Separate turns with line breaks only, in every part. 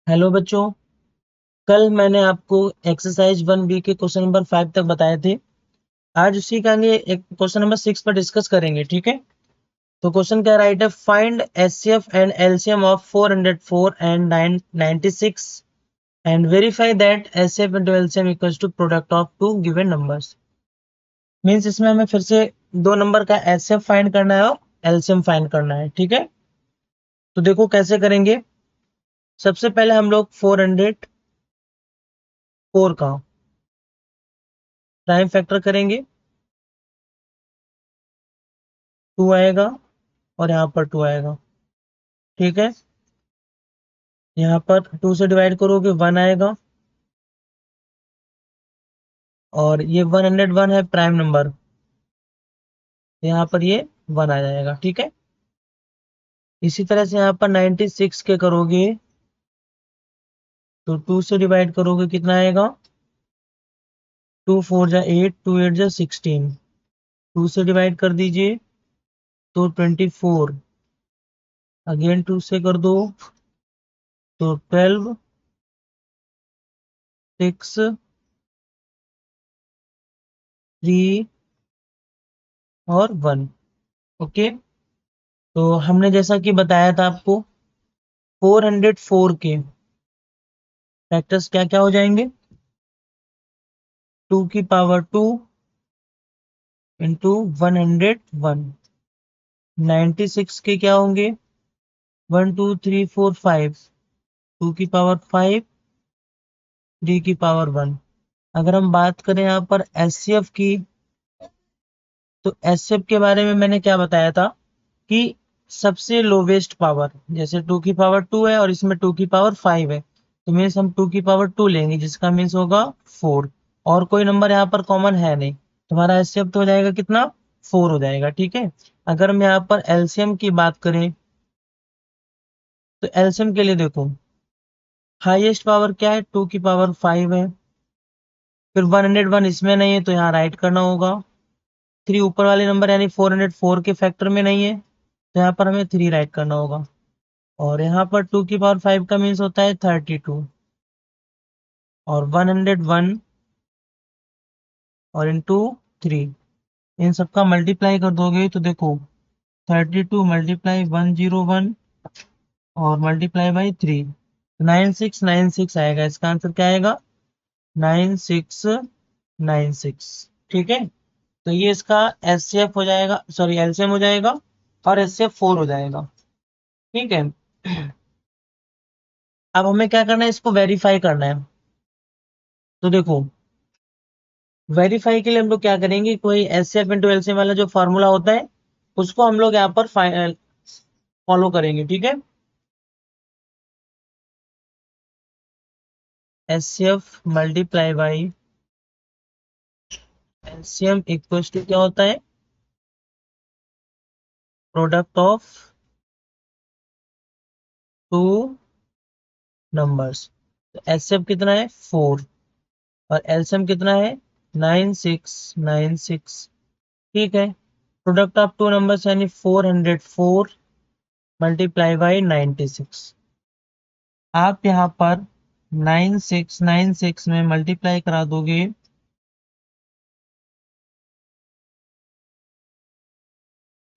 Hello बच्चों। कल मैंने आपको एक्सरसाइज 1B के क्वेश्चन नंबर 5 तक बताए थे। आज उसी का आगे एक क्वेश्चन नंबर 6 पर डिस्कस करेंगे, ठीक है। तो क्वेश्चन क्या राइट है, find HCF and LCM of 404 and 996 and verify that HCF into LCM equals to product of two given numbers. Means इसमें हमें फिर से दो नंबर का एचसीएफ फाइंड करना है और एलसीएम फाइंड करना है, ठीक है। तो देखो कैसे करेंगे। सबसे पहले हम लोग 404 का प्राइम फैक्टर करेंगे, 2 आएगा और यहाँ पर 2 आएगा, ठीक है। यहाँ पर 2 से डिवाइड करोगे 1 आएगा और ये 101 है प्राइम नंबर, यहाँ पर ये 1 आ जाएगा, ठीक है। इसी तरह से यहाँ पर 96 के करोगे तो 2 से डिवाइड करोगे कितना आएगा, 2 4 जा 8, 2 8 जा 16, 2 से डिवाइड कर दीजिए तो 24, अगेन 2 से कर दो तो 12, 6, 3 और 1, ओके। तो हमने जैसा कि बताया था आपको 404 के फैक्टर्स क्या क्या हो जाएंगे, 2 की पावर 2 इंटू 101। 96 के क्या होंगे, 1 2 3 4 5, 2 की पावर 5, 3 की पावर 1। अगर हम बात करें यहाँ पर एचसीएफ की, तो एचसीएफ के बारे में मैंने क्या बताया था कि सबसे लोवेस्ट पावर, जैसे 2 की पावर 2 है और इसमें 2 की पावर 5 है, तो मीन्स हम 2 की पावर 2 लेंगे जिसका मीन्स होगा 4, और कोई नंबर यहाँ पर कॉमन है नहीं, तुम्हारा एचसीएफ तो हो जाएगा कितना, 4 हो जाएगा, ठीक है। अगर हम यहाँ पर एलसीएम की बात करें तो एलसीएम के लिए देखो हाईएस्ट पावर क्या है, 2 की पावर 5 है, फिर 101 इसमें नहीं है तो यहाँ राइट करना होगा, 3 ऊपर वाले नंबर यानी 404 के फैक्टर में नहीं है तो यहाँ पर हमें 3 राइट करना होगा, और यहाँ पर 2 की पावर 5 का मीन्स होता है 32, और 101 और इंटू 3, इन सबका मल्टीप्लाई कर दोगे तो देखो 32 मल्टीप्लाई 101 और मल्टीप्लाई बाई 3, 9696 आएगा, इसका आंसर क्या आएगा, 9696, ठीक है। तो ये इसका एचसीएफ हो जाएगा, सॉरी एलसीएम हो जाएगा और एचसीएफ 4 हो जाएगा, ठीक है। अब हमें क्या करना है, इसको वेरीफाई करना है। तो देखो वेरीफाई के लिए हम लोग क्या करेंगे, कोई एचसीएफ इंटू एलसीएम वाला जो फॉर्मूला होता है उसको हम लोग यहाँ पर फॉलो करेंगे, ठीक है। HCF multiply by LCM equal to क्या होता है, प्रोडक्ट ऑफ टू नंबर्स। तो एचसीएफ कितना है 4 और एलसीएम कितना है 9696, ठीक है। प्रोडक्ट ऑफ टू नंबर्स यानी 404 मल्टीप्लाई बाई 96। आप यहाँ पर 9696 में मल्टीप्लाई करा दोगे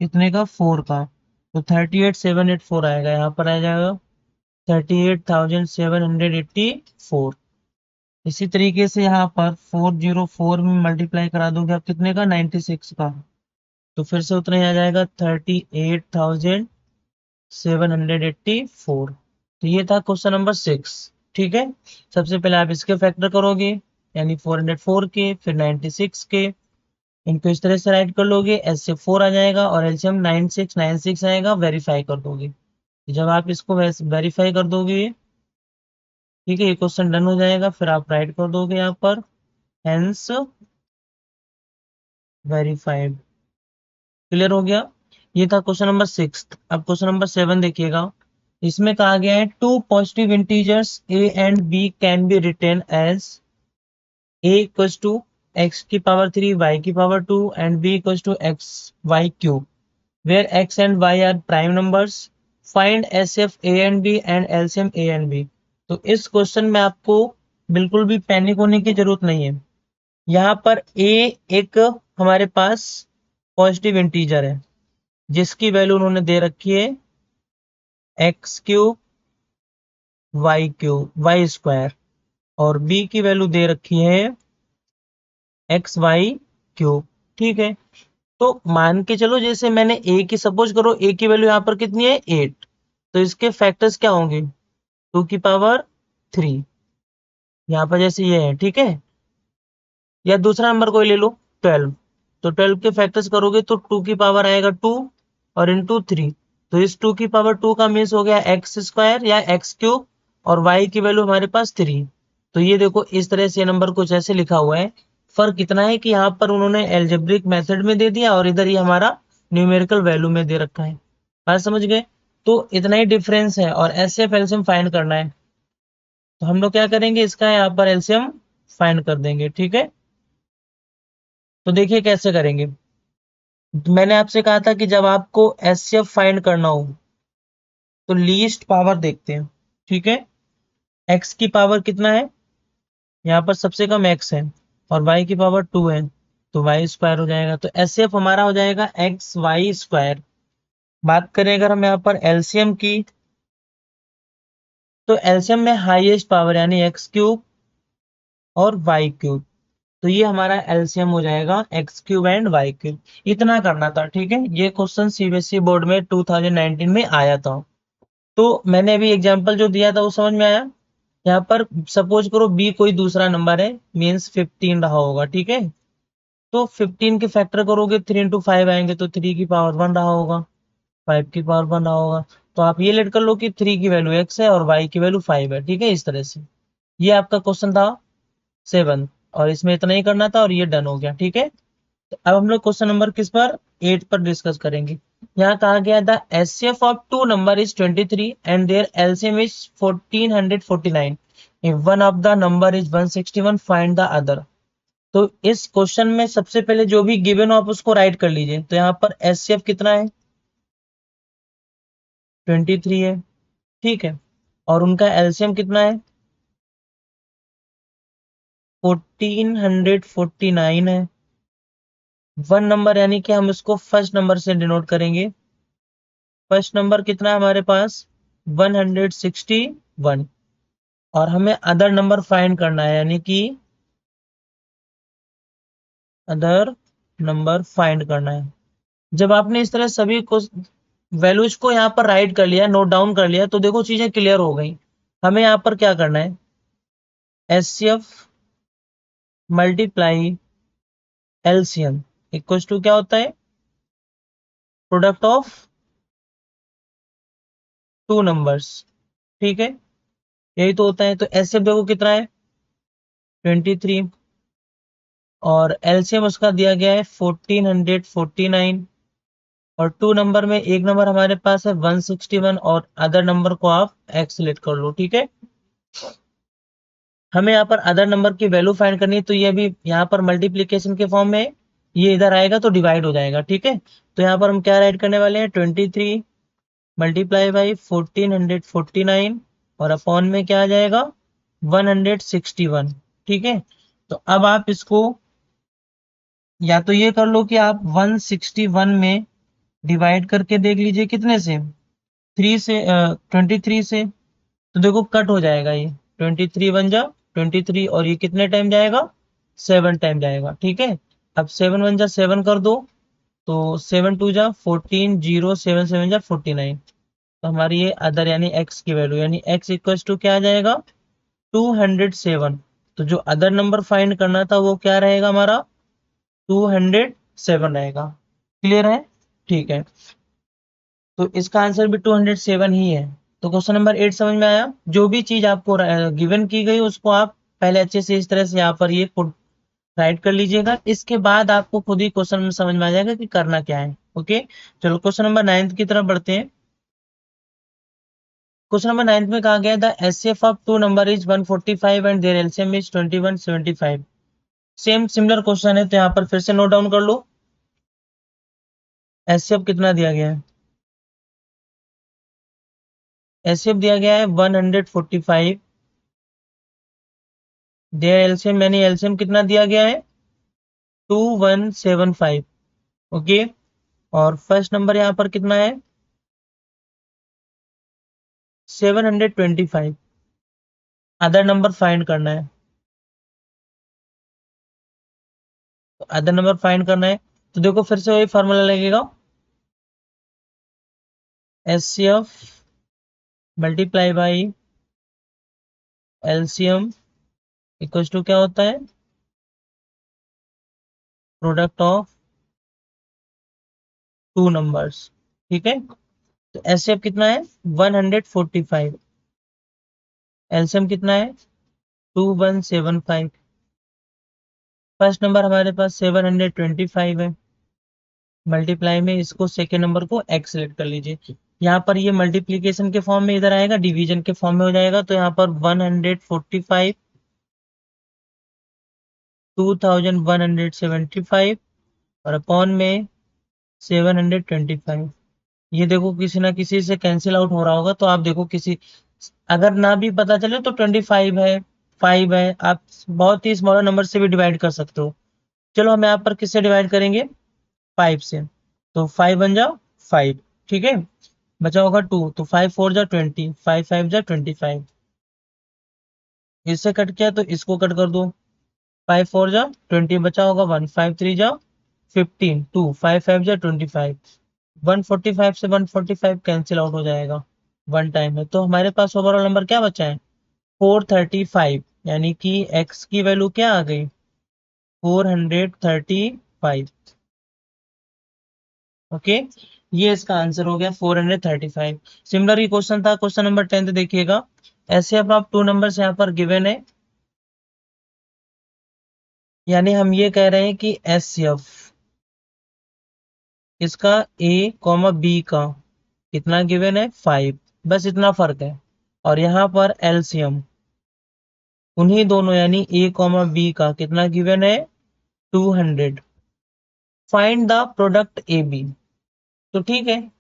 कितने का, 4 का, तो 38784 आएगा, यहाँ पर आ जाएगा 38,784। इसी तरीके से यहाँ पर 404 में मल्टीप्लाई करा दोगे आप कितने का, 96 का, तो फिर से उतना ही आ जाएगा 38,784। तो ये था क्वेश्चन नंबर 6, ठीक है। सबसे पहले आप इसके फैक्टर करोगे यानी 404 के, फिर 96 के, इनको इस तरह से राइट कर लोगे, एच से 4 आ जाएगा और एलसीएम 9696 आएगा, वेरीफाई कर दोगे। जब आप इसको वेरीफाई कर दोगे, ठीक है, ये क्वेश्चन डन हो जाएगा, फिर आप राइट कर दोगे यहाँ पर हेंस वेरीफाइड। क्लियर हो गया। ये था क्वेश्चन नंबर 6। अब क्वेश्चन नंबर 7 देखिएगा। इसमें कहा गया है two positive integers a and b can be written as a equals to x की पावर 3 y की power 2 and b equals to x y cube where x and y are prime numbers. Find SF A and B and LCM A and B. तो इस question में आपको बिल्कुल भी panic होने की जरूरत नहीं है। यहाँ पर a एक हमारे पास पॉजिटिव इंटीजर है जिसकी वैल्यू उन्होंने दे रखी है एक्स क्यूब वाई स्क्वायर, और b की वैल्यू दे रखी है एक्स वाई क्यूब। ठीक है, तो मान के चलो जैसे मैंने a की, सपोज करो a की वैल्यू यहाँ पर कितनी है 8, तो इसके फैक्टर्स क्या होंगे 2 की पावर 3, यहाँ पर जैसे ये है। ठीक है, या दूसरा नंबर कोई ले लो 12, तो 12 के फैक्टर्स करोगे तो 2 की पावर आएगा 2 और इंटू 3, तो इस 2 की पावर 2 का मीन्स हो गया एक्स स्क्वायर या एक्स क्यूब, और y की वैल्यू हमारे पास 3। तो ये देखो इस तरह से नंबर कुछ ऐसे लिखा हुआ है। फर्क इतना है कि यहाँ पर उन्होंने एल्जेब्रिक मेथड में दे दिया और इधर ये हमारा न्यूमेरिकल वैल्यू में दे रखा है। बात समझ गए? तो इतना ही डिफरेंस है और एचसीएफ एलसीएम फाइंड करना है। तो हम लोग क्या करेंगे, इसका यहाँ पर एलसीएम फाइंड कर देंगे। ठीक है, तो देखिए कैसे करेंगे। मैंने आपसे कहा था कि जब आपको एचसीएफ फाइंड करना हो तो लीस्ट पावर देखते हैं। ठीक है, एक्स की पावर कितना है, यहाँ पर सबसे कम एक्स है, और वाई की पावर 2 है, तो वाई स्क्वायर हो जाएगा। तो एचसीएफ हमारा हो जाएगा एक्स वाई स्क्वायर। बात करें अगर हम यहाँ पर एलसीएम की, तो एलसीएम में हाईएस्ट पावर यानी एक्स क्यूब और वाई क्यूब, तो ये हमारा एलसीएम हो जाएगा x cube and y cube. इतना करना था। ठीक है, ये क्वेश्चन सीबीएसई बोर्ड में 2019 में आया था। तो मैंने अभी एग्जांपल जो दिया था वो समझ में आया। यहाँ पर सपोज करो बी कोई दूसरा नंबर है, मीन्स 15 रहा होगा। ठीक है, तो 15 के फैक्टर करोगे 3 इंटू 5 आएंगे, तो 3 की पावर 1 रहा होगा, 5 की पावर 1 रहा होगा। तो आप ये लेट कर लो कि 3 की वैल्यू x है और y की वैल्यू 5 है। ठीक है, इस तरह से ये आपका क्वेश्चन था 7, और इसमें इतना ही करना था और ये डन हो गया। ठीक है, तो अब हम लोग क्वेश्चन नंबर किस पर 8 पर डिस्कस करेंगे। यहाँ कहा गया the HCF of two number is 23 and their LCM is 1449, if one of the number is 161 find the other. तो इस क्वेश्चन में सबसे पहले जो भी गिवन हो आप उसको राइट कर लीजिए। तो यहाँ पर एचसीएफ कितना है 23 है। ठीक है, और उनका एलसीएम कितना है 1449 है। वन नंबर यानी कि हम इसको फर्स्ट नंबर से डिनोट करेंगे। फर्स्ट नंबर कितना है हमारे पास 161, और हमें अदर नंबर फाइंड करना है, यानी कि अदर नंबर फाइंड करना है। जब आपने इस तरह सभी को वैल्यूज को यहाँ पर राइट कर लिया, नोट डाउन कर लिया, तो देखो चीजें क्लियर हो गई। हमें यहाँ पर क्या करना है, HCF multiply LCM equals to क्या होता है, प्रोडक्ट ऑफ टू नंबर्स। ठीक है, यही तो होता है। तो एचसीएफ देखो कितना है 23, और एलसीएम उसका दिया गया है 1449, और टू नंबर में एक नंबर हमारे पास है 161, और अदर नंबर को आप एक्स सिलेक्ट कर लो। ठीक है, हमें यहाँ पर अदर नंबर की वैल्यू फाइंड करनी है, तो ये भी यहाँ पर मल्टीप्लीकेशन के फॉर्म में, ये इधर आएगा तो डिवाइड हो जाएगा। ठीक है, तो यहाँ पर हम क्या राइट करने वाले हैं 23 मल्टीप्लाई बाई 1449, और अपॉन में क्या आ जाएगा 161। ठीक है, तो अब आप इसको या तो ये कर लो कि आप 161 में डिवाइड करके देख लीजिए कितने से, 3 से 23 से, तो देखो कट हो जाएगा ये 23 बन जा 23, और ये कितने टाइम जाएगा 7 टाइम जाएगा। ठीक है, अब 7 बन जा 7 कर दो, तो 7 टू जा 14, 0 7 7 जा 49, तो हमारी ये अदर यानी एक्स की वैल्यू, यानी एक्स इक्वल टू क्या आ जाएगा 207। तो जो अदर नंबर फाइंड करना था वो क्या रहेगा हमारा 207 रहेगा। क्लियर है? ठीक है, तो इसका आंसर भी 207 ही है। तो क्वेश्चन नंबर 8 समझ में आया। जो भी चीज आपको गिवन की गई उसको आप पहले अच्छे से इस तरह से यहाँ पर ये राइट कर लीजिएगा, इसके बाद आपको खुद ही क्वेश्चन में समझ में आ जाएगा कि करना क्या है। ओके, चलो क्वेश्चन नंबर 9 की तरफ बढ़ते हैं। क्वेश्चन नंबर 9 में कहा गया the HCF of two number is 145 and their LCM is 2175। Same similar question है, तो यहाँ पर फिर से नोट डाउन कर लो। एचसीएफ कितना दिया गया है, एचसीएफ दिया गया है 145 देयर एलसीएम यानी एलसीएम कितना दिया गया है 2175। ओके, और फर्स्ट नंबर यहाँ पर कितना है 725। अदर नंबर फाइंड करना है, तो अदर नंबर फाइंड करना है तो देखो फिर से वही फार्मूला लगेगा, HCF multiply by LCM equal to क्या होता है प्रोडक्ट ऑफ टू नंबर्स। ठीक है, तो एचसीएफ कितना है 145, एलसीएम कितना है 2175। फर्स्ट नंबर हमारे पास 725 है, मल्टीप्लाई में इसको सेकेंड नंबर को एक्स सेलेक्ट कर लीजिए। यहाँ पर ये मल्टीप्लीकेशन के फॉर्म में इधर आएगा, डिवीजन के फॉर्म में हो जाएगा, तो यहाँ पर 145 2175 और अपॉन में 725। ये देखो किसी ना किसी से कैंसिल आउट हो रहा होगा, तो आप देखो किसी अगर ना भी पता चले तो 25 है 5 है, आप बहुत ही स्मॉलर नंबर से भी डिवाइड कर सकते हो। चलो हम यहाँ पर किससे डिवाइड करेंगे 5 से, तो 5 बन जाओ 5। ठीक है, बचा होगा 2, तो 5 4 जा 20, 5 5 जा 25। इससे कट किया तो इसको कट कर दो, 5 4 जा 20, बचा होगा 1, 5 3 जा 15, 2 5 5 जा 25। 145 से 145 कैंसिल आउट हो जाएगा वन टाइम में, तो हमारे पास ओवरऑल नंबर क्या बचा है 435, यानी कि x की वैल्यू क्या आ गई 435। ओके, ये इसका आंसर हो गया 435। सिमिलर ही क्वेश्चन था क्वेश्चन नंबर 10, देखिएगा ऐसे अब आप टू नंबर्स यहाँ पर गिवन है, यानी हम ये कह रहे हैं कि एस एफ इसका ए कॉमा बी का कितना गिवन है 5, बस इतना फर्क है। और यहाँ पर एलसीएम उन्हीं दोनों यानी ए कॉमा बी का कितना गिवन है 200। Find the product a b, तो ठीक है,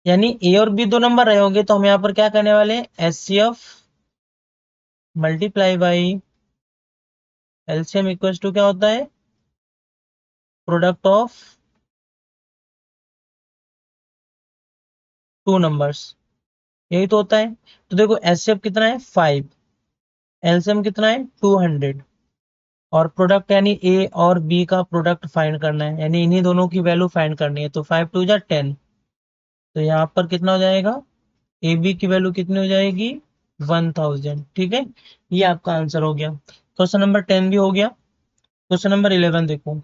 यानी ए और बी दो नंबर रहे होंगे, तो हम यहाँ पर क्या करने वाले हैं H C F multiply by LCM equal to क्या होता है प्रोडक्ट ऑफ टू नंबर्स, यही तो होता है। तो देखो एचसीएफ कितना है 5, एलसीएम कितना है 200, और प्रोडक्ट यानी ए और बी का प्रोडक्ट फाइंड करना है, यानी इन्हीं दोनों की वैल्यू फाइंड करनी है, तो 5 2 जा 10, तो यहाँ पर कितना हो जाएगा ए बी की वैल्यू कितनी हो जाएगी 1000। ठीक है, ये आपका आंसर हो गया। क्वेश्चन नंबर 10 भी हो गया। क्वेश्चन नंबर 11 देखो,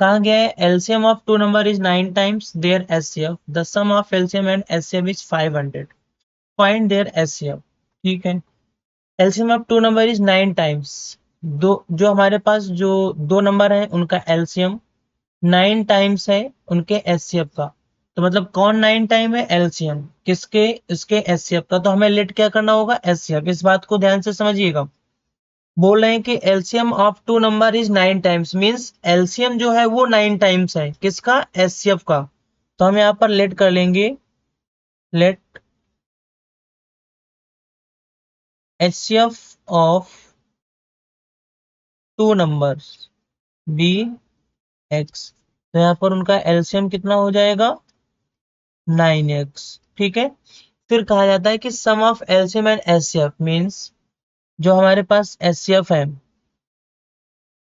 कहा गया है LCM of two number is 9 times their HCF, the sum of LCM and HCF is 500, find their HCF. ठीक है, LCM of two number is 9 times, दो जो हमारे पास जो दो नंबर है उनका एलसीएम 9 टाइम्स है उनके एचसीएफ का, तो मतलब कौन 9 टाइम है एलसीएम किसके इसके एचसीएफ का, तो हमें लेट क्या करना होगा एचसीएफ। इस बात को ध्यान से समझिएगा, बोल रहे हैं कि LCM of two number is 9 times, means LCM जो है वो 9 टाइम्स है किसका एचसीएफ का, तो हम यहाँ पर लेट कर लेंगे let HCF of two numbers be x, तो यहाँ पर उनका एलसीएम कितना हो जाएगा 9x। ठीक है, फिर कहा जाता है कि sum of LCM and HCF means जो हमारे पास एचसीएफ है,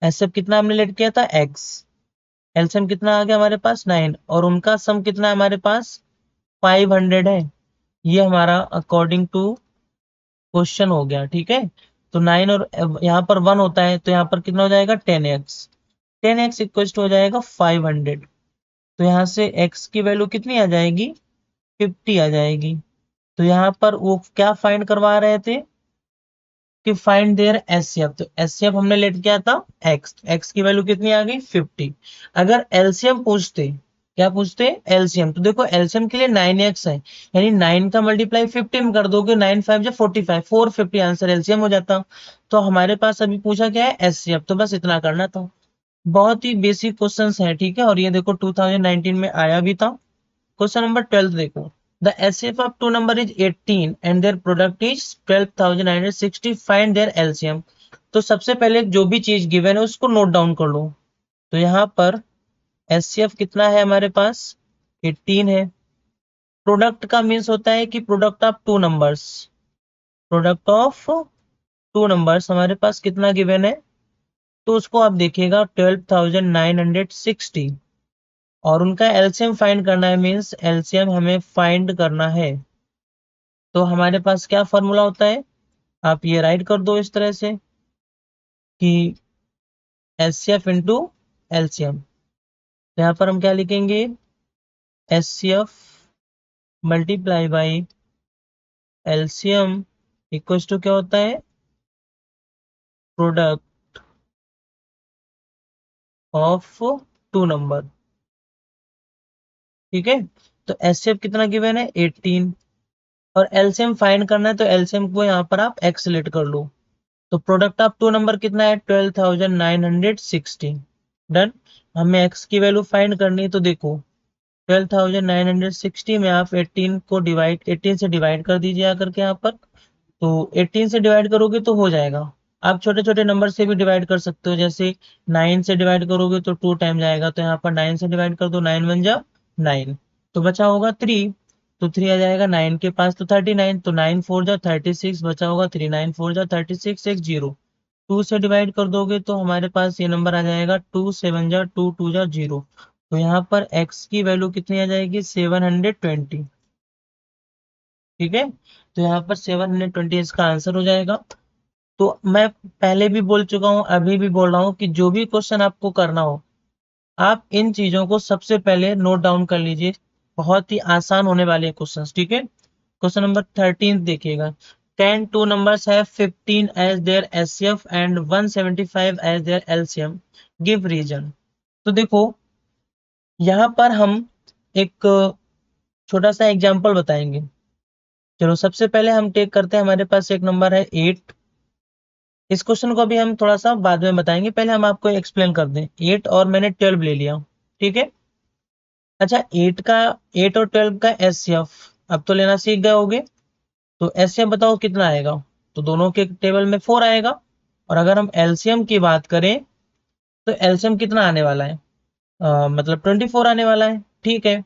एचसीएफ कितना हमने लेट किया था x, एलसीएम कितना आ गया हमारे पास 9, और उनका सम कितना है हमारे पास 500 है। ये हमारा अकॉर्डिंग टू क्वेश्चन हो गया। ठीक है, तो 9 और यहाँ पर 1 होता है, तो यहाँ पर कितना हो जाएगा 10x, 10x इक्वल हो जाएगा 500, तो यहाँ से x की वैल्यू कितनी आ जाएगी 50 आ जाएगी। तो यहाँ पर वो क्या फाइंड करवा रहे थे कि फाइंड देयर एचसीएफ, तो एचसीएफ हमने लेट किया था x की वैल्यू कितनी आ गई 50। अगर एलसीएम पूछते, क्या पूछते एलसीएम, तो देखो एलसीएम के लिए 9x है, यानी 9 का मल्टीप्लाई 50 में कर दोगे 9 5 जा 45, 450 आंसर एलसीएम हो जाता। तो हमारे पास अभी पूछा क्या है एचसीएफ, तो बस इतना करना था, बहुत ही बेसिक क्वेश्चंस है। ठीक है, और ये देखो 2019 में आया भी था। क्वेश्चन नंबर 12 देखो, the HCF of two number is 18 and their product is 12,960, find their LCM। तो सबसे पहले जो भी चीज गिवन है उसको नोट डाउन कर लो। तो यहाँ पर एचसीएफ कितना है हमारे पास, 18 है। प्रोडक्ट का मीन्स होता है कि product of two numbers, product of two numbers हमारे पास कितना गिवन है, तो उसको आप देखिएगा 12,960, और उनका एलसीएम फाइंड करना है, मीन्स एलसीएम हमें फाइंड करना है। तो हमारे पास क्या फॉर्मूला होता है, आप ये राइट कर दो इस तरह से कि एचसीएफ इंटू एलसीएम। तो यहाँ पर हम क्या लिखेंगे, HCF multiply by LCM equals to क्या होता है, प्रोडक्ट ऑफ टू नंबर। ठीक है, तो एचसीएफ कितना गिवन है, 18, और एलसीएम फाइंड करना है, तो एलसीएम को यहाँ पर आप एक्स लेट कर लो। तो प्रोडक्ट ऑफ टू नंबर कितना है, 12,960। डन। हमें एक्स की वैल्यू फाइंड करनी है, तो देखो 12,960 में आप 18 से डिवाइड कर दीजिए आकर के यहाँ पर। तो 18 से डिवाइड करोगे तो हो जाएगा। आप छोटे छोटे नंबर से भी डिवाइड कर सकते हो, जैसे 9 से डिवाइड करोगे तो 2 टाइम जाएगा, तो यहाँ पर 9 से डिवाइड कर दो, 9 1 जा 9, तो बचा होगा 3, तो 3 आ जाएगा 9 के पास, तो 39, तो 9 4 जा 36, बचा होगा 3, 9 4 जा 36, एक 0। 2 से डिवाइड कर दोगे तो हमारे पास ये नंबर आ जाएगा 2 7 जा 2 2 जा 0। तो यहाँ पर x की वैल्यू कितनी आ जाएगी, 720। ठीक है, तो यहाँ पर 720 इसका आंसर हो जाएगा। तो मैं पहले भी बोल चुका हूँ, अभी भी बोल रहा हूँ कि जो भी क्वेश्चन आपको करना हो, आप इन चीजों को सबसे पहले नोट डाउन कर लीजिए। बहुत ही आसान होने वाले क्वेश्चन। ठीक है, क्वेश्चन नंबर 13 देखिएगा। Can two numbers have 15 as their HCF and 175 as their LCM, give reason. तो देखो यहाँ पर हम एक छोटा सा एग्जाम्पल बताएंगे। चलो सबसे पहले हम टेक करते हैं, हमारे पास एक नंबर है 8। इस क्वेश्चन को भी हम थोड़ा सा बाद में बताएंगे, पहले हम आपको एक्सप्लेन कर दें। 8 और मैंने 12 ले लिया। ठीक है, अच्छा 8 और 12 का एचसीएफ अब तो लेना सीख गए होगे। तो एचसीएफ बताओ कितना आएगा, तो दोनों के टेबल में 4 आएगा। और अगर हम एलसीएम की बात करें तो एलसीएम कितना आने वाला है, मतलब 24 आने वाला है। ठीक है,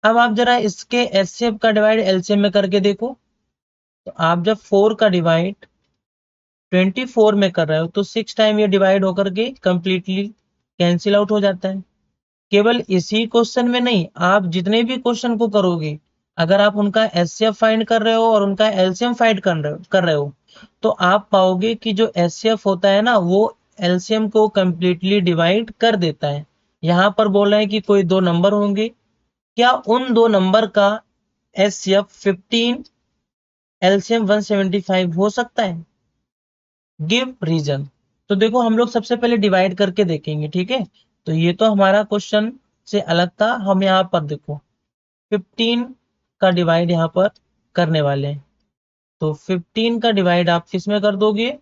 अब आप जरा इसके एचसीएफ का डिवाइड एलसीएम में करके देखो। तो आप जब 4 का डिवाइड 24 में कर रहे हो तो 6 टाइम ये डिवाइड होकर के कंप्लीटली कैंसिल आउट हो जाता है। केवल इसी क्वेश्चन में नहीं, आप जितने भी क्वेश्चन को करोगे, अगर आप उनका एचसीएफ फाइंड कर रहे हो और उनका एलसीएम फाइंड कर रहे हो तो आप पाओगे कि जो एचसीएफ होता है ना, वो एलसीएम को कंप्लीटली डिवाइड कर देता है। यहाँ पर बोल रहे हैं कि कोई दो नंबर होंगे, क्या उन दो नंबर का एचसीएफ 15 एलसीएम 175 हो सकता है, गिव रीजन। तो देखो हम लोग सबसे पहले डिवाइड करके देखेंगे। ठीक है, तो ये तो हमारा क्वेश्चन से अलग था। हम यहाँ पर देखो 15 का डिवाइड यहाँ पर करने वाले हैं। तो 15 का डिवाइड आप किस में कर दोगे,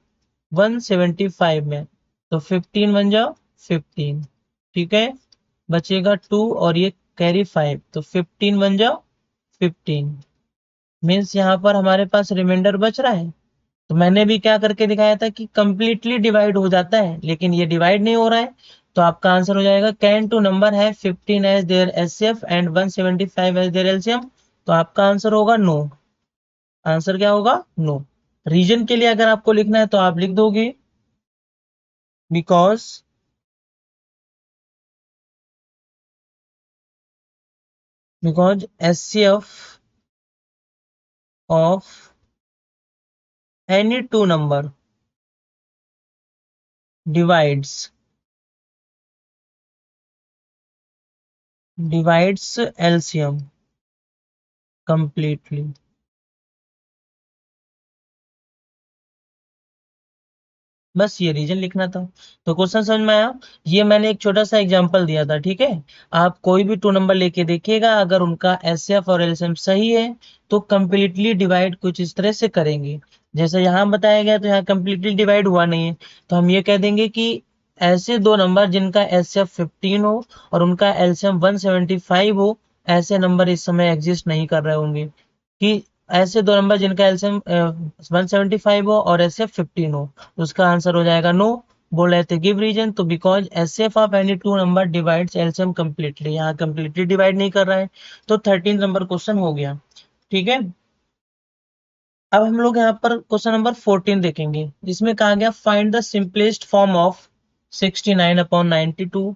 175 में। तो 15 बन जाओ 15। ठीक है, बचेगा 2 और ये कैरी 5, तो 15 बन जाओ 15। मीन्स यहाँ पर हमारे पास रिमाइंडर बच रहा है। तो मैंने भी क्या करके दिखाया था कि कंप्लीटली डिवाइड हो जाता है, लेकिन ये डिवाइड नहीं हो रहा है। तो आपका आंसर हो जाएगा कैन टू नंबर है 15 as their HCF and 175 as their LCM. तो आपका आंसर होगा नो। आंसर क्या होगा, नो। रीजन के लिए अगर आपको लिखना है तो आप लिख दोगे because HCF of any two number divides LCM completely. बस ये रीजन लिखना था। तो क्वेश्चन समझ में आया। ये मैंने एक छोटा सा एग्जांपल दिया था। ठीक है, आप कोई भी टू नंबर लेके देखिएगा, अगर उनका एचसीएफ और एलसीएम सही है तो कंप्लीटली डिवाइड कुछ इस तरह से करेंगे। जैसे यहाँ बताया गया, तो यहाँ कंप्लीटली डिवाइड हुआ नहीं है, तो हम ये कह देंगे कि ऐसे दो नंबर जिनका एचसीएफ 15 हो और उनका एलसीएम 175 हो, ऐसे नंबर इस समय एग्जिस्ट नहीं कर रहे होंगे। कि ऐसे दो नंबर जिनका एलसीएम 175 हो और एचसीएफ 15 हो, तो उसका आंसर हो जाएगा नो। बोल रहे थे गिव रीजन, तो because HCF of any two number divides LCM completely, यहाँ कंप्लीटली डिवाइड नहीं कर रहा है, तो 13 नंबर क्वेश्चन हो गया। ठीक है, अब हम लोग यहाँ पर क्वेश्चन नंबर 14 देखेंगे, जिसमें कहा गया find the simplest form of 69/92,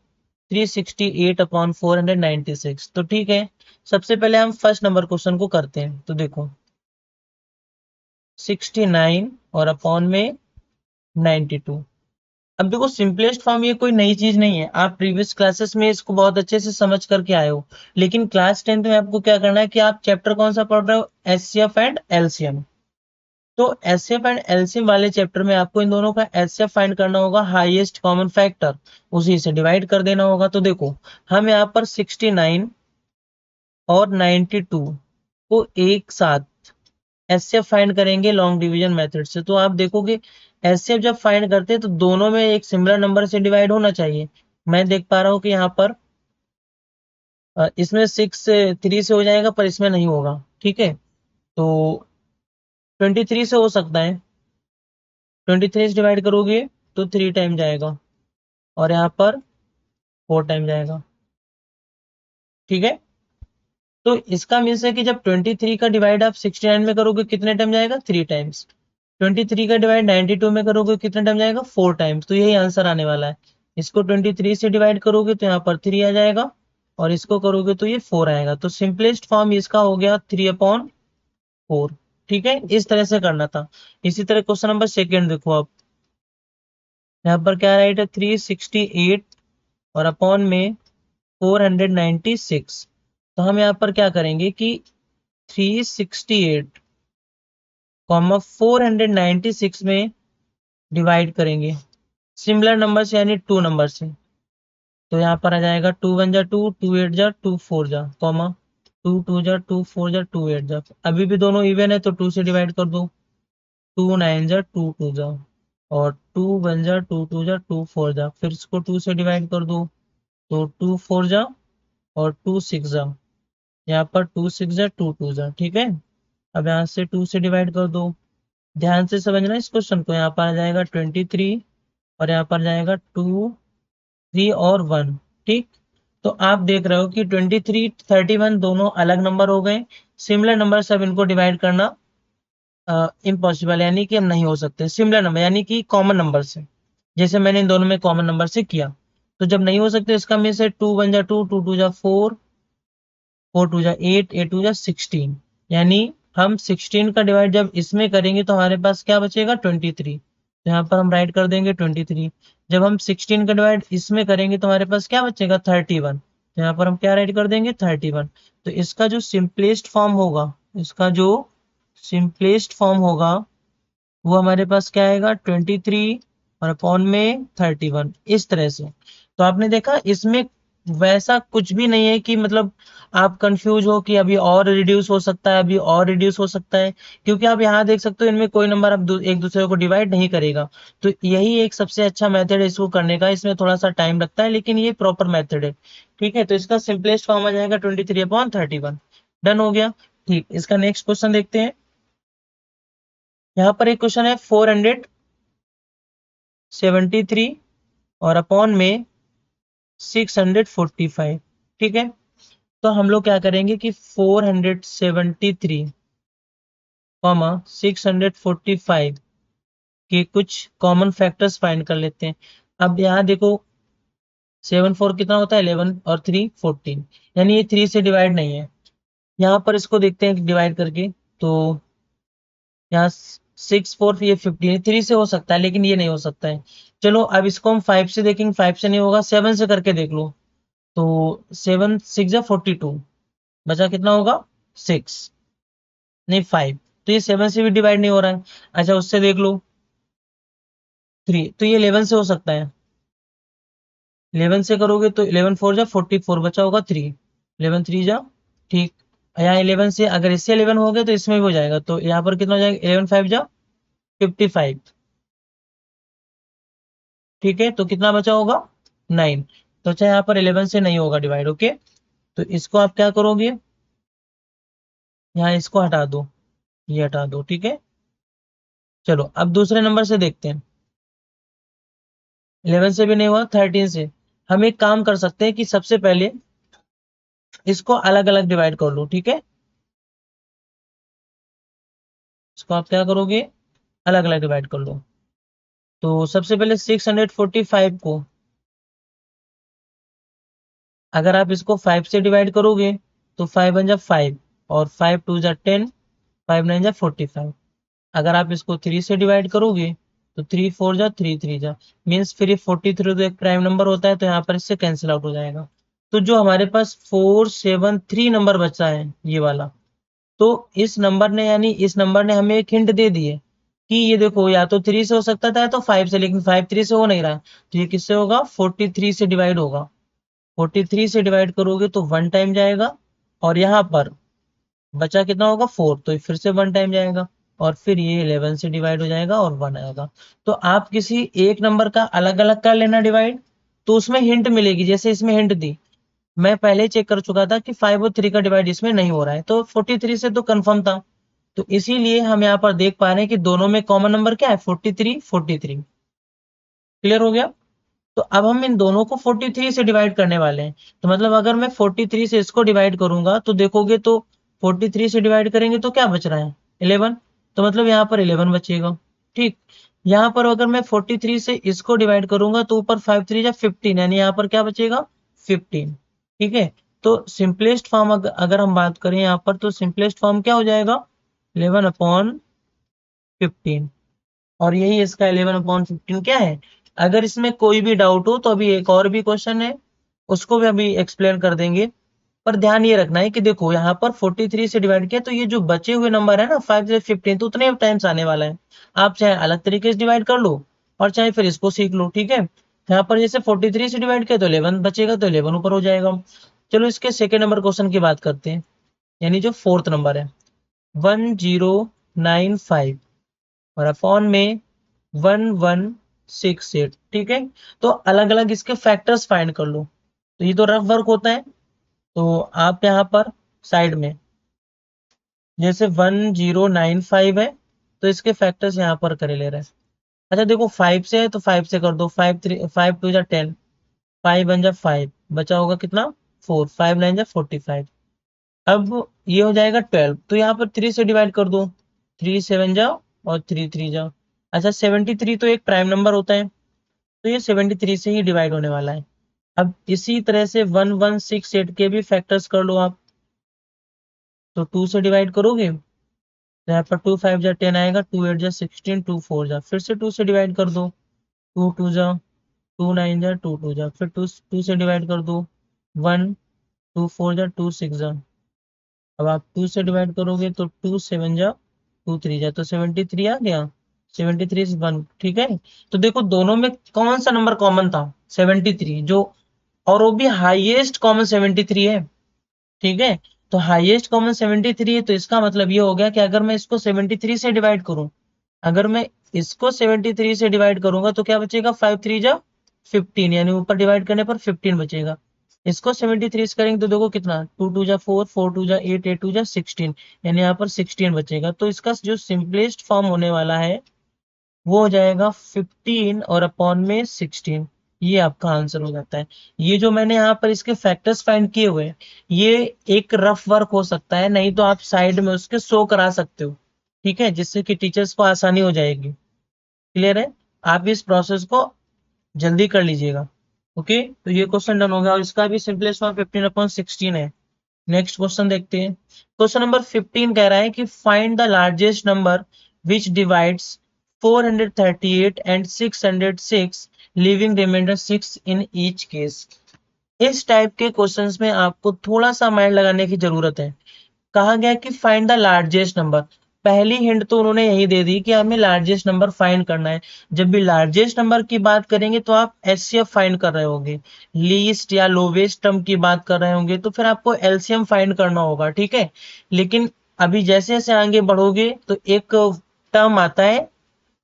368/496। तो ठीक है, सबसे पहले हम फर्स्ट नंबर क्वेश्चन को करते हैं। तो देखो 69 और अपॉन में 92। अब देखो सिंपलेस्ट फॉर्म ये कोई नई चीज नहीं है, आप प्रीवियस क्लासेस में इसको बहुत अच्छे से समझ करके आए हो, लेकिन क्लास 10th में आपको क्या करना है कि आप चैप्टर कौन सा पढ़ रहे हो, एचसीएफ एंड एलसीएम। तो एचसीएफ एंड एलसीएम वाले चैप्टर में आपको इन दोनों का एचसीएफ फाइंड करना होगा, हाईएस्ट कॉमन फैक्टर, उसी से डिवाइड कर देना होगा। तो देखो हम यहाँ पर 69 और 92 को एक साथ एचसीएफ फाइंड करेंगे लॉन्ग डिवीजन मेथड से। तो आप देखोगे एचसीएफ जब फाइंड करते हैं तो दोनों में एक सिमिलर नंबर से डिवाइड होना चाहिए। मैं देख पा रहा हूँ कि यहाँ पर इसमें 6 3 से हो जाएगा, पर इसमें नहीं होगा। ठीक है, तो 23 से हो सकता है, 23 से डिवाइड करोगे तो 3 टाइम जाएगा और यहाँ पर 4 टाइम जाएगा। ठीक है, तो इसका मीन्स है कि जब 23 का डिवाइड आप 69 में करोगे कितने टाइम जाएगा, 3 टाइम्स। 23 का डिवाइड 92 में करोगे कितने टाइम जाएगा, 4 टाइम्स। तो यही आंसर आने वाला है। इसको 23 से डिवाइड करोगे तो यहाँ पर 3 आ जाएगा, और इसको करोगे तो ये 4 आएगा। तो सिंपलेस्ट फॉर्म इसका हो गया 3/4। ठीक है, इस तरह से करना था। इसी तरह क्वेश्चन नंबर सेकेंड देखो आप, यहाँ पर क्या राइट है, 368 और अपॉन में 496। तो हम यहाँ पर क्या करेंगे कि 368 कॉमा 496 में डिवाइड करेंगे सिमिलर नंबर से, यानी 2 नंबर से। तो यहाँ पर आ जाएगा 2 1 जा 2, 2 8 जा 2 4 जा, कॉमा 2 2 जा 2 4 जा 2 8 जा। अभी भी दोनों इवन है तो 2 से डिवाइड कर दो, 2 9 जा 2 2 जा, और 2 1 जा 2 2 जा 2 4 जा, फिर इसको 2 से डिवाइड कर दो, तो 2 4 जा और 2 6 जा, यहाँ पर 2 6 जा 2 2 जा। ठीक है, अब यहाँ से 2 से डिवाइड कर दो। ध्यान से समझना इस क्वेश्चन को, यहाँ पर आ जाएगा 23 और यहाँ पर जाएगा 2 3 और 1। ठीक, तो आप देख रहे हो कि 23 31 दोनों अलग नंबर हो गए, सिमिलर नंबर सब इनको डिवाइड करना इम्पॉसिबल, यानी कि हम नहीं हो सकते सिमिलर नंबर, यानी कि कॉमन नंबर से, जैसे मैंने इन दोनों में कॉमन नंबर से किया। तो जब नहीं हो सकते इसका मीन से 2 1 जा 2, 2 2 जा 4, 4 2 जा 8, 8 2 जा 16, यानी हम 16 का डिवाइड जब इसमें करेंगे तो हमारे पास क्या बचेगा, 23। तो यहाँ पर हम राइट कर देंगे 23। जब हम 16 का डिवाइड इसमें करेंगे तो हमारे पास क्या बचेगा, 31। तो यहाँ पर हम क्या राइट कर देंगे, 31। तो इसका जो सिंपलेस्ट फॉर्म होगा, इसका जो सिंपलेस्ट फॉर्म होगा वो हमारे पास क्या आएगा, 23 और अपॉन में 31, इस तरह से। तो आपने देखा इसमें वैसा कुछ भी नहीं है कि मतलब आप कंफ्यूज हो कि अभी और रिड्यूस हो सकता है, अभी और रिड्यूस हो सकता है, क्योंकि आप यहाँ देख सकते हो इनमें कोई नंबर अब एक दूसरे को डिवाइड नहीं करेगा। तो यही एक सबसे अच्छा मेथड है इसको करने का, इसमें थोड़ा सा टाइम लगता है लेकिन ये प्रॉपर मेथड है। ठीक है, तो इसका सिंपलेस्ट फॉर्म आ जाएगा 23/31। डन हो गया। ठीक, इसका नेक्स्ट क्वेश्चन देखते हैं। यहाँ पर एक क्वेश्चन है 473 और अपॉन में 645। ठीक है, तो हम लोग क्या करेंगे कि 473 कॉमा 645 के कुछ कॉमन फैक्टर्स फाइंड कर लेते हैं। अब यहाँ देखो 7 4 कितना होता है, 11 और 3 14, यानी ये 3 से डिवाइड नहीं है। यहाँ पर इसको देखते हैं डिवाइड करके, तो यहाँ 6 4 ये 15, 3 से हो सकता है लेकिन ये नहीं हो सकता है। चलो अब इसको हम 5 से देखेंगे, 5 से नहीं होगा, 7 से करके देख लो। तो 7 6 जा 42, बचा कितना होगा, 6 नहीं 5। तो ये 7 से भी डिवाइड नहीं हो रहा है। अच्छा उससे देख लो 3, तो ये 11 से हो सकता है, 11 से करोगे तो 11 4 जा 44, बचा होगा 3, 11 3 जा। ठीक, यहाँ 11 से अगर इससे 11 हो गया तो इसमें भी हो जाएगा, तो यहाँ पर कितना हो जाएगा, 11 5 जा 55। ठीक है, तो कितना बचा होगा, 9। तो अच्छा यहाँ पर 11 से नहीं होगा डिवाइड। ओके, तो इसको आप क्या करोगे, यहाँ इसको हटा दो, ये हटा दो, ठीक है। चलो अब दूसरे नंबर से देखते हैं। 11 से भी नहीं हुआ, 13 से। हम एक काम कर सकते हैं कि सबसे पहले इसको अलग अलग डिवाइड कर लो, ठीक है। इसको आप क्या करोगे, अलग अलग डिवाइड कर लो। तो सबसे पहले 645 को अगर आप इसको 5 से डिवाइड करोगे तो 5 वन जा 5, और 5 टू जा 10, 5 नाइन जा 45। अगर आप इसको 3 से डिवाइड करोगे तो 3 4 जा 3 3 जा, मीन्स फिर 43 तो एक प्राइम नंबर होता है, तो यहाँ पर इससे कैंसिल आउट हो जाएगा। तो जो हमारे पास 473 नंबर बचा है ये वाला, तो इस नंबर ने, यानी इस नंबर ने हमें एक हिंट दे दी है कि ये देखो या तो 3 से हो सकता था या तो 5 से, लेकिन 5 3 से हो नहीं रहा, तो ये किससे होगा, 43 से डिवाइड होगा। 43 से डिवाइड करोगे तो 1 टाइम जाएगा, और यहाँ पर बचा कितना होगा, 4, तो फिर से 1 टाइम जाएगा, और फिर ये 11 से डिवाइड हो जाएगा और 1 आएगा। तो आप किसी एक नंबर का अलग अलग कर लेना डिवाइड, तो उसमें हिंट मिलेगी। जैसे इसमें हिंट दी, मैं पहले चेक कर चुका था कि 5 और 3 का डिवाइड इसमें नहीं हो रहा है, तो 43 से तो कंफर्म था। तो इसीलिए हम यहाँ पर देख पा रहे हैं कि दोनों में कॉमन नंबर क्या है, 43 43। क्लियर हो गया। तो अब हम इन दोनों को 43 से डिवाइड करने वाले हैं। तो मतलब अगर मैं 43 से इसको डिवाइड करूंगा तो देखोगे तो 43 से डिवाइड करेंगे तो क्या बच रहा है, 11। तो मतलब यहाँ पर 11 बचेगा, ठीक। यहाँ पर अगर मैं 43 से इसको डिवाइड करूंगा तो ऊपर 5 3 या 15, यानी यहाँ पर क्या बचेगा, 15, ठीक है। तो सिंपलेस्ट फॉर्म अगर हम बात करें यहाँ पर, तो सिंपलेस्ट फॉर्म क्या हो जाएगा, 11/15। और यही इसका 11/15 क्या है। अगर इसमें कोई भी डाउट हो तो अभी एक और भी क्वेश्चन है, उसको भी अभी एक्सप्लेन कर देंगे। पर ध्यान ये रखना है कि देखो यहाँ पर 43 से डिवाइड किया, तो ये जो बचे हुए नंबर है ना 5 से 15, तो उतने टाइम्स आने वाला है। आप चाहे अलग तरीके से डिवाइड कर लो और चाहे फिर इसको सीख लो, ठीक है। यहाँ पर जैसे 43 से डिवाइड किया तो 11 बचेगा, तो 11 ऊपर हो जाएगा। चलो इसके सेकेंड नंबर क्वेश्चन की बात करते हैं, यानी जो फोर्थ नंबर है, 1095 और अपॉन में 1168, ठीक है। तो अलग अलग इसके फैक्टर्स फाइंड कर लो। तो ये तो रफ वर्क होता है, तो आप यहाँ पर साइड में जैसे 1095 है, तो इसके फैक्टर्स यहाँ पर करे ले रहे हैं। अच्छा देखो 5 से है तो 5 से कर दो, 5 टू जा 10, 5 वन जा 5, बचा होगा कितना, 4, 5 9 जा 45। अब ये हो जाएगा 12, तो यहाँ पर 3 से डिवाइड कर दो, 3 7 जाओ और 3 3 जाओ। अच्छा 73 तो एक प्राइम नंबर होता है, तो ये 73 से ही डिवाइड होने वाला है। अब इसी तरह से 1168 के भी फैक्टर्स कर लो आप। तो 2 से डिवाइड करोगे तो यहाँ पर 2 5 जा 10 आएगा, 2 8 जा 16, 2 4 जा, फिर से 2 से डिवाइड कर दो, 2 2 जा 2 9 जा 2 2 जा, फिर 2 से डिवाइड कर दो, 1 2 4 जा 2 6 जा। अब आप 2 से डिवाइड करोगे तो 2 7 जा 2 3 जा, तो 73 आ गया, 73 इज 1, ठीक है। तो देखो दोनों में कौन सा नंबर कॉमन था, 73, जो, और वो भी हाईएस्ट कॉमन 73 है, ठीक है। तो हाईएस्ट कॉमन 73 है, तो इसका मतलब ये हो गया कि अगर मैं इसको 73 से डिवाइड करूं, अगर मैं इसको 73 से डिवाइड करूंगा तो क्या बचेगा, 5 3 जा 15, यानी ऊपर डिवाइड करने पर 15 बचेगा। इसको 73 से करेंगे तो देखो कितना, 2 2 जा 4, 4 2 जा 8, 8 2 जा 16, यानी यहाँ पर 16 बचेगा। तो इसका जो सिंपलेस्ट फॉर्म होने वाला है वो हो जाएगा 15 और अपॉन में 16, ये आपका आंसर हो जाता है। ये जो मैंने यहाँ पर इसके फैक्टर्स फाइंड किए हुए हैं, ये एक रफ वर्क हो सकता है, नहीं तो आप साइड में उसके शो करा सकते हो, ठीक है, जिससे कि टीचर्स को आसानी हो जाएगी। क्लियर है, आप इस प्रोसेस को जल्दी कर लीजिएगा। ओके, तो ये क्वेश्चन डन हो गया, और इसका भी सिंपलेस्ट फॉर्म 15/16 है। नेक्स्ट क्वेश्चन देखते हैं। क्वेश्चन नंबर 15 कह रहा है कि find the largest number which divides 438 and 606, leaving remainder 6 in each case. इस टाइप के क्वेश्चंस में आपको थोड़ा सा माइंड लगाने की जरूरत है। कहा गया कि फाइंड द लार्जेस्ट नंबर, पहली हिंट तो उन्होंने यही दे दी कि हमें लार्जेस्ट नंबर फाइंड करना है। जब भी लार्जेस्ट नंबर की बात करेंगे तो आप एचसीएफ फाइंड कर रहे होंगे, लीस्ट या लोवेस्ट टर्म की बात कर रहे होंगे तो फिर आपको एलसीएम फाइंड करना होगा, ठीक है। लेकिन अभी जैसे जैसे आगे बढ़ोगे तो एक टर्म आता है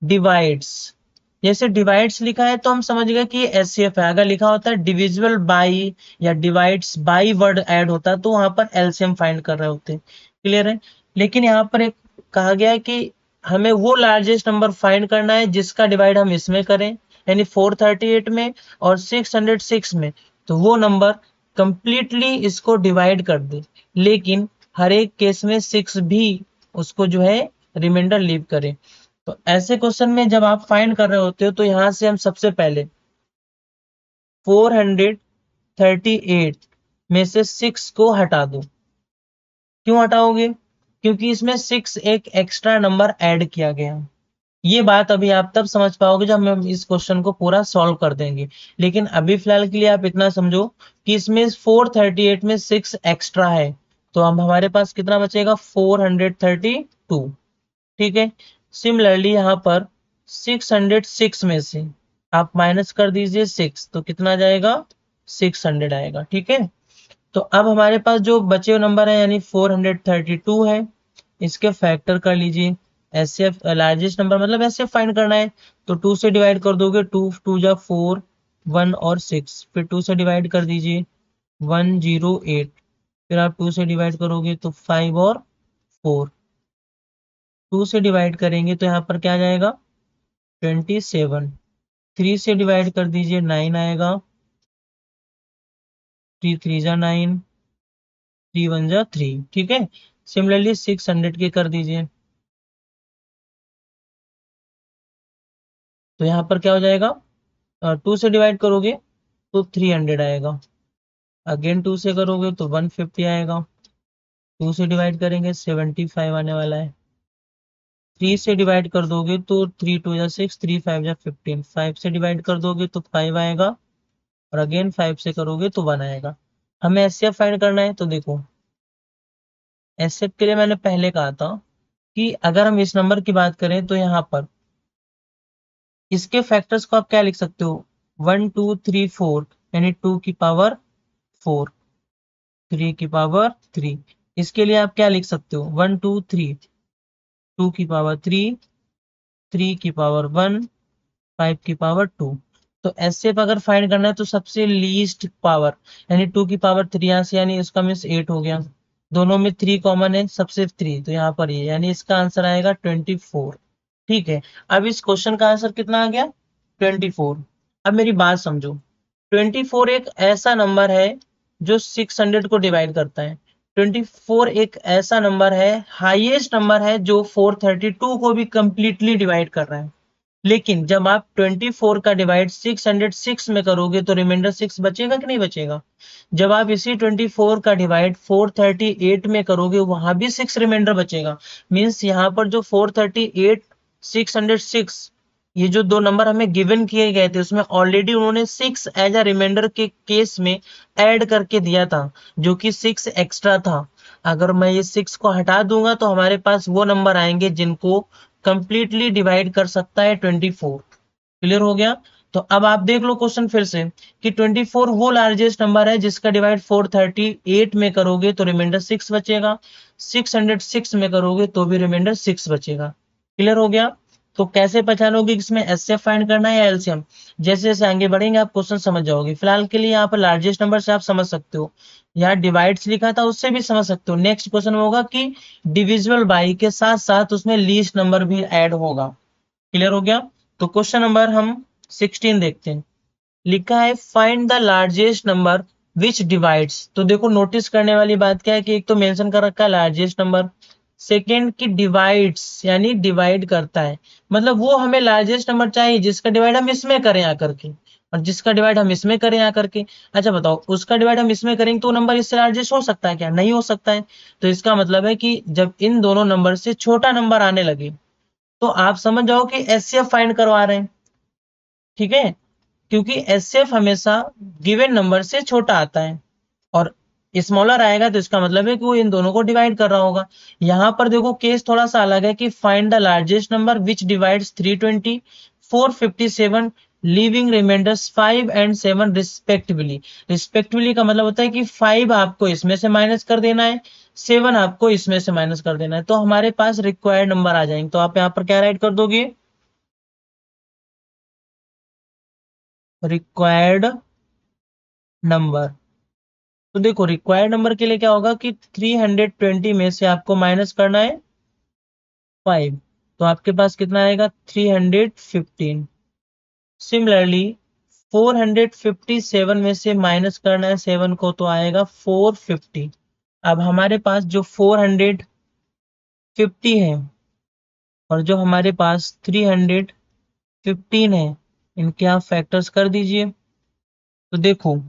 डिवाइड्स। जैसे डिवाइड्स लिखा है तो हम समझ गए कि एचसीएफ है। अगर लिखा होता है डिविजिबल बाई या डिवाइड्स बाई वर्ड ऐड होता है तो वहां पर एलसीएम फाइंड कर रहे होते हैं। क्लियर है। लेकिन यहाँ पर एक कहा गया है कि हमें वो लार्जेस्ट नंबर फाइंड करना है जिसका डिवाइड हम इसमें करें, यानी 438 में और 606 में, तो वो नंबर कंप्लीटली इसको डिवाइड कर दे, लेकिन हर एक केस में 6 भी उसको जो है रिमाइंडर लीव करे। तो ऐसे क्वेश्चन में जब आप फाइंड कर रहे होते हो तो यहां से हम सबसे पहले 438 में से 6 को हटा दो। क्यों हटाओगे? क्योंकि इसमें 6 एक एक्स्ट्रा नंबर ऐड किया गया। ये बात अभी आप तब समझ पाओगे जब हम इस क्वेश्चन को पूरा सॉल्व कर देंगे, लेकिन अभी फिलहाल के लिए आप इतना समझो कि इसमें 438 में 6 एक्स्ट्रा है, तो हम हमारे पास कितना बचेगा? 432। ठीक है। सिमिलरली यहाँ पर 606 में से आप माइनस कर दीजिए 6, तो कितना जाएगा? 600 आएगा। ठीक है। तो अब हमारे पास जो बचे हुए नंबर है यानी 432 है, इसके फैक्टर कर लीजिए। एचसीएफ लार्जेस्ट नंबर मतलब एचसीएफ फाइंड करना है, तो 2 से डिवाइड कर दोगे, 2 2 जा 4, 1 और 6, फिर 2 से डिवाइड कर दीजिए 108, फिर आप 2 से डिवाइड करोगे तो 5 और 4, 2 से डिवाइड करेंगे तो यहाँ पर क्या आ जाएगा? 27, 3 से डिवाइड कर दीजिए 9 आएगा, 3 3 जा 9, 3 1 जा 3। ठीक है। सिमिलरली 600 के कर दीजिए, तो यहाँ पर क्या हो जाएगा? 2 से डिवाइड करोगे तो 300 आएगा, अगेन 2 से करोगे तो 150 आएगा, 2 से डिवाइड करेंगे 75 आने वाला है, 3 से डिवाइड कर दोगे तो 3 2 जा 6, 3 5 जा 15, 5 से डिवाइड कर दोगे तो 5 आएगा, और अगेन 5 से करोगे तो 1 आएगा। हमें एचसीएफ फाइंड करना है, तो देखो एचसीएफ के लिए मैंने पहले कहा था कि अगर हम इस नंबर की बात करें तो यहाँ पर इसके फैक्टर्स को आप क्या लिख सकते हो? 1 2 3 4, यानी 2 की पावर 4, 3 की पावर 3। इसके लिए आप क्या लिख सकते हो? 1 2 3, 2 की पावर 3, 3 की पावर 1, 5 की पावर 2। तो ऐसे अगर फाइंड करना है तो सबसे लीस्ट पावर, यानी 2 की पावर 3 यहाँ से, यानी इसका मीन्स 8 हो गया, दोनों में 3 कॉमन है, सबसे 3, तो यहाँ पर ये, यानी इसका आंसर आएगा 24। ठीक है। अब इस क्वेश्चन का आंसर कितना आ गया? 24। अब मेरी बात समझो, 24 एक ऐसा नंबर है जो 600 को डिवाइड करता है। 24 एक ऐसा नंबर है, हाईएस्ट नंबर है जो 432 को भी कंप्लीटली डिवाइड कर रहा है। लेकिन जब आप 24 का डिवाइड 606 में करोगे तो रिमाइंडर 6 बचेगा कि नहीं बचेगा? जब आप इसी 24 का डिवाइड 438 में करोगे वहां भी 6 रिमाइंडर बचेगा। मीन्स यहाँ पर जो 438, 606, ये जो दो नंबर हमें गिवन किए गए थे उसमें ऑलरेडी उन्होंने 6 एज अ रिमाइंडर के केस में ऐड करके दिया था, जो कि 6 एक्स्ट्रा था। अगर मैं ये 6 को हटा दूंगा तो हमारे पास वो नंबर आएंगे जिनको कंप्लीटली डिवाइड कर सकता है 24। क्लियर हो गया? तो अब आप देख लो क्वेश्चन फिर से कि 24 वो लार्जेस्ट नंबर है जिसका डिवाइड 438 में करोगे तो रिमाइंडर 6 बचेगा, 606 में करोगे तो भी रिमाइंडर 6 बचेगा। क्लियर हो गया? तो कैसे पहचानोगे इसमें एचसीएफ फाइंड करना है या एलसीएम? जैसे जैसे आगे बढ़ेंगे आप क्वेश्चन समझ जाओगे। फिलहाल के लिए यहाँ पर लार्जेस्ट नंबर से आप समझ सकते हो, यहाँ डिवाइड्स लिखा था उससे भी समझ सकते हो। नेक्स्ट क्वेश्चन होगा कि डिविजिबल बाई के साथ साथ उसमें लीस्ट नंबर भी ऐड होगा। क्लियर हो गया? तो क्वेश्चन नंबर हम 16 देखते हैं। लिखा है find the largest number which divides. तो देखो नोटिस करने वाली बात क्या है कि एक तो मेंशन कर रखा है लार्जेस्ट नंबर, सेकेंड की डिवाइड्स यानी डिवाइड करता है, मतलब वो हमें लार्जेस्ट नंबर चाहिए जिसका डिवाइड हम इसमें करें आकर के, और जिसका डिवाइड हम इसमें करें आकर के। अच्छा बताओ, उसका डिवाइड हम इसमें करेंगे तो नंबर इससे लार्जेस्ट हो सकता है क्या? नहीं हो सकता है। तो इसका मतलब है कि जब इन दोनों नंबर से छोटा नंबर आने लगे तो आप समझ जाओ कि एचसीएफ फाइंड करवा रहे हैं। ठीक है। क्योंकि एचसीएफ हमेशा गिवन नंबर से छोटा आता है, और स्मॉलर आएगा तो इसका मतलब है कि वो इन दोनों को डिवाइड कर रहा होगा। यहाँ पर देखो केस थोड़ा सा अलग है कि find the largest number which divides 320, 457, leaving remainders 5 and 7 respectively. Respectively का मतलब होता है कि 5 आपको इसमें से माइनस कर देना है, 7 आपको इसमें से माइनस कर देना है, तो हमारे पास रिक्वायर्ड नंबर आ जाएंगे। तो आप यहाँ पर क्या राइट कर दोगे? Required number. तो देखो रिक्वायर्ड नंबर के लिए क्या होगा कि 320 में से आपको माइनस करना है 5, तो आपके पास कितना आएगा 315। सिमिलरली 457 में से माइनस करना है 7 को, तो आएगा 450। अब हमारे पास जो 450 है और जो हमारे पास 315 है, इनके आप फैक्टर्स कर दीजिए। तो देखो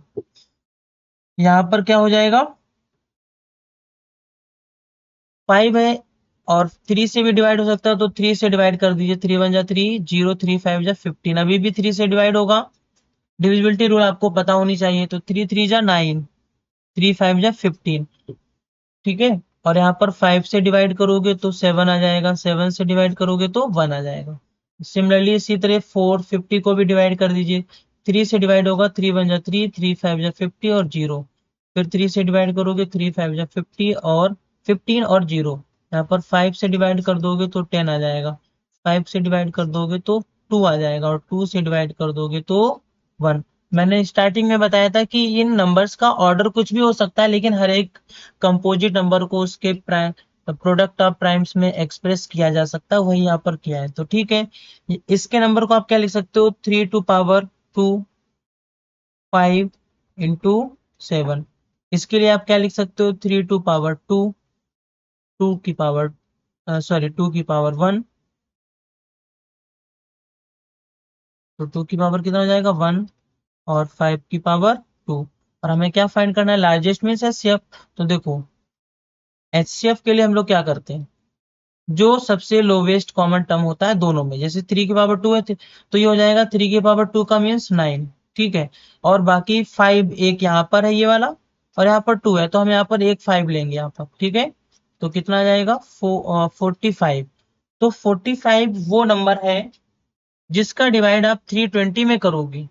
यहाँ पर क्या हो जाएगा, 5 है और 3 से भी डिवाइड हो सकता है, तो 3 से डिवाइड कर दीजिए। 3 वन जा 3, 0, 3 5 जा 15, अभी भी 3 से डिवाइड होगा। डिविजिबिलिटी रूल आपको पता होनी चाहिए। तो 3 3 जा 9, 3 5 जा 15, ठीक है। और यहाँ पर 5 से डिवाइड करोगे तो 7 आ जाएगा, 7 से डिवाइड करोगे तो 1 आ जाएगा। सिमिलरली इसी तरह 450 को भी डिवाइड कर दीजिए। 3 से डिवाइड होगा, 3 वन जा 3, 3 5 जा 50 और 0। फिर 3 से डिवाइड करोगे, 3 5 जा 50 और 15 और 0। यहाँ पर 5 से डिवाइड कर दोगे तो 10 आ जाएगा, 5 से डिवाइड कर दोगे तो 2 आ जाएगा, और 2 से डिवाइड कर दोगे तो 1। मैंने स्टार्टिंग में बताया था कि इन नंबर्स का ऑर्डर कुछ भी हो सकता है, लेकिन हर एक कंपोजिट नंबर को उसके प्राइम प्रोडक्ट ऑफ प्राइम्स में एक्सप्रेस किया जा सकता है, वही यहाँ पर किया है। तो ठीक है, इसके नंबर को आप क्या लिख सकते हो, 3 टू पावर 2, 5 इंटू 7। इसके लिए आप क्या लिख सकते हो, 3 टू पावर 2, 2 की पावर सॉरी 2 की पावर 1, तो 2 की पावर कितना हो जाएगा 1, और 5 की पावर 2। और हमें क्या फाइंड करना है, लार्जेस्ट मीन्स एचसीएफ। तो देखो एचसीएफ के लिए हम लोग क्या करते हैं, जो सबसे लोवेस्ट कॉमन टर्म होता है दोनों में, जैसे 3 की पावर 2 है तो ये हो जाएगा 3 की पावर 2 का मीन्स 9, ठीक है। और बाकी 5 एक यहाँ पर है ये वाला, और यहाँ पर 2 है, तो हम यहाँ पर एक 5 लेंगे यहाँ पर, ठीक है। तो कितना आ जाएगा 45। तो 45 वो नंबर है जिसका डिवाइड आप 320 में करोगे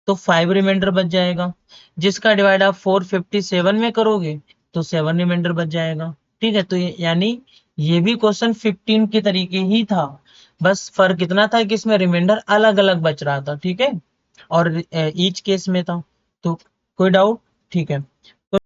तो 5 रिमाइंडर बच जाएगा, जिसका डिवाइड आप 457 में करोगे तो 7 रिमाइंडर बच जाएगा, ठीक है। तो यानी ये भी क्वेश्चन 15 के तरीके ही था, बस फर्क इतना था कि इसमें रिमाइंडर अलग अलग बच रहा था, ठीक है, और ईच केस में था। तो कोई डाउट, ठीक है।